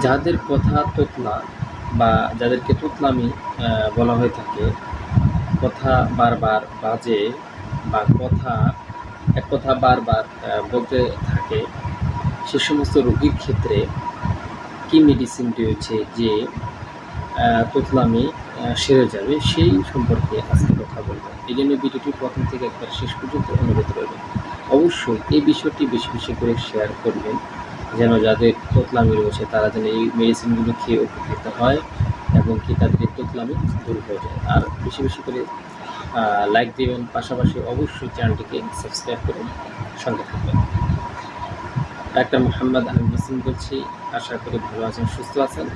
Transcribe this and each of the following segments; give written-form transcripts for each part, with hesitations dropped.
যাদের কথা তোতলা বা যাদেরকে তোতলামি বলা হয়ে থাকে, কথা বারবার বাজে বা এক কথা বারবার বলতে থাকে, সে সমস্ত রোগীর ক্ষেত্রে কি মেডিসিন রয়েছে যে তোতলামি সেরে যাবে, সেই সম্পর্কে আজকে কথা বলব। এই জন্য ভিডিওটি প্রথম থেকে একবার শেষ পর্যন্ত অনুরোধ রইল। অবশ্যই এই বিষয়টি বেশি বেশি করে শেয়ার করবেন, যেন যাদের তোতলামি রয়েছে তারা যেন এই মেডিসিনগুলো খেয়ে উপকৃত হয় এবং কি তাদের এই তোতলামি দূর হয়ে যায়। আর বেশি বেশি করে লাইক দেবেন, পাশাপাশি অবশ্যই চ্যানেলটিকে সাবস্ক্রাইব করে সঙ্গে থাকবেন। ডাক্তার মোহাম্মদ আমির হোসেন বলছি, আশা করি ভালো আছেন, সুস্থ আছেন।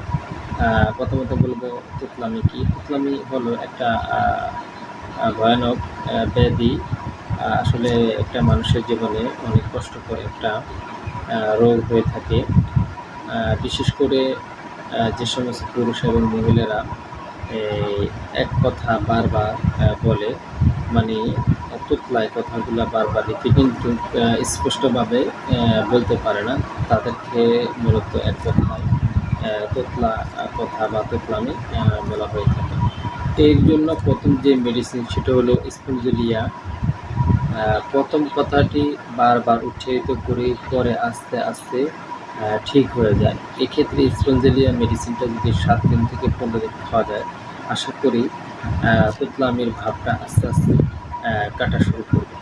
প্রথমত বলবো তোতলামি কি। তোতলামি হলো একটা ভয়ানক ব্যাধি, আসলে একটা মানুষের জীবনে অনেক কষ্টকর একটা রোগ হয়ে থাকে। বিশেষ করে যে সমস্ত পুরুষ এবং মহিলারা এক কথা বারবার বলে, মানে তোতলায় কথাগুলো বারবার রিপিট, কিন্তু স্পষ্টভাবে বলতে পারে না, তাদেরকে মূলত এক কথায় তোতলা কথা বা তোতলামি বলা হয়ে থাকে। এর জন্য প্রথম যে মেডিসিন সেটা হলো স্পঞ্জেলিয়া। প্রথম কথাটি বারবার উচ্চারিত করে পরে আস্তে আস্তে ঠিক হয়ে যায়। এক্ষেত্রে স্পঞ্জেলিয়া মেডিসিনটা যদি 7 দিন থেকে 15 দিন খাওয়া যায়, আশা করি তোতলামির ভাবটা আস্তে আস্তে কাটা শুরু করবে।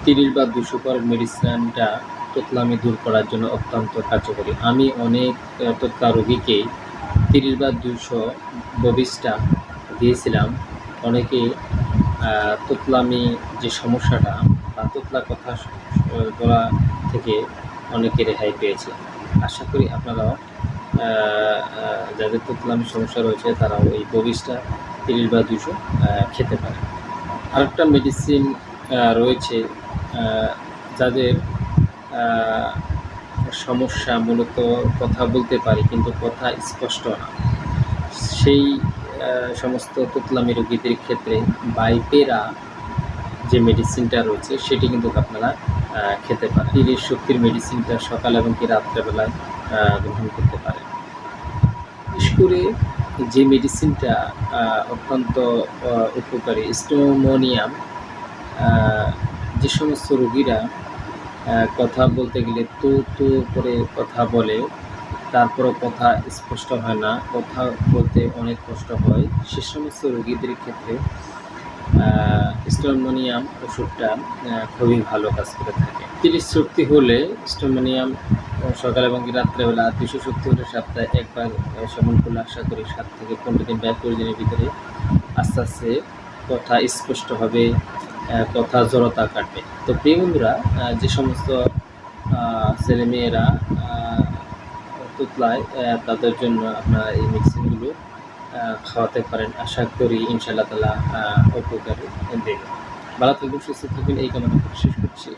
30 বা 200 পরের মেডিসিনটা তোতলামি দূর করার জন্য অত্যন্ত কার্যকরী। আমি অনেক তোতলা রোগীকে 30 বা 200 ববিসটা দিয়েছিলাম। অনেকে তোতলামি যে সমস্যাটা বা তোতলা কথা বলা থেকে অনেকে রেহাই পেয়েছে। আশা করি আপনারাও যাদের তোতলামি সমস্যা রয়েছে তারাও এই ববিসটা 30 বা 200 খেতে পারে। আরেকটা মেডিসিন রয়েছে যাদের সমস্যা মূলত কথা বলতে পারি কিন্তু কথা স্পষ্ট না, সেই সমস্ত তোতলামি রোগীদের ক্ষেত্রে বাইপেরা যে মেডিসিনটা রয়েছে সেটি কিন্তু আপনারা খেতে পারেন। তীরের শক্তির মেডিসিনটা সকাল এবং কি রাত্রেবেলায় গ্রহণ করতে পারেন। বিশেষ করে যে মেডিসিনটা অত্যন্ত উপকারী, স্টোমোনিয়াম। যে সমস্ত রোগীরা কথা বলতে গেলে তো করে কথা বলে, তারপরও কথা স্পষ্ট হয় না, কথা বলতে অনেক কষ্ট হয়, সে সমস্ত রোগীদের ক্ষেত্রে স্টোমোনিয়াম ওষুধটা খুবই ভালো কাজ করে থাকে। 30 শক্তি হলে স্টোমোনিয়াম সকাল এবং রাত্রেবেলা, 200 শক্তি হলে সপ্তাহে একবার সেবন করলে আশা করি 7 থেকে 15 দিন বা 20 দিনের ভিতরে আস্তে আস্তে কথা স্পষ্ট হবে, কথা জড়তা কাটবে। তো প্রিয় বন্ধুরা, যে সমস্ত ছেলেমেয়েরা তোতলায় তাদের জন্য আপনারা এই মেডিসিনগুলো খাওয়াতে পারেন। আশা করি ইনশাআল্লাহ তাআলা উপকার দেবে। ভালো থাকবেন, সুস্থ থাকবেন, এই কামনা করে শেষ করছি।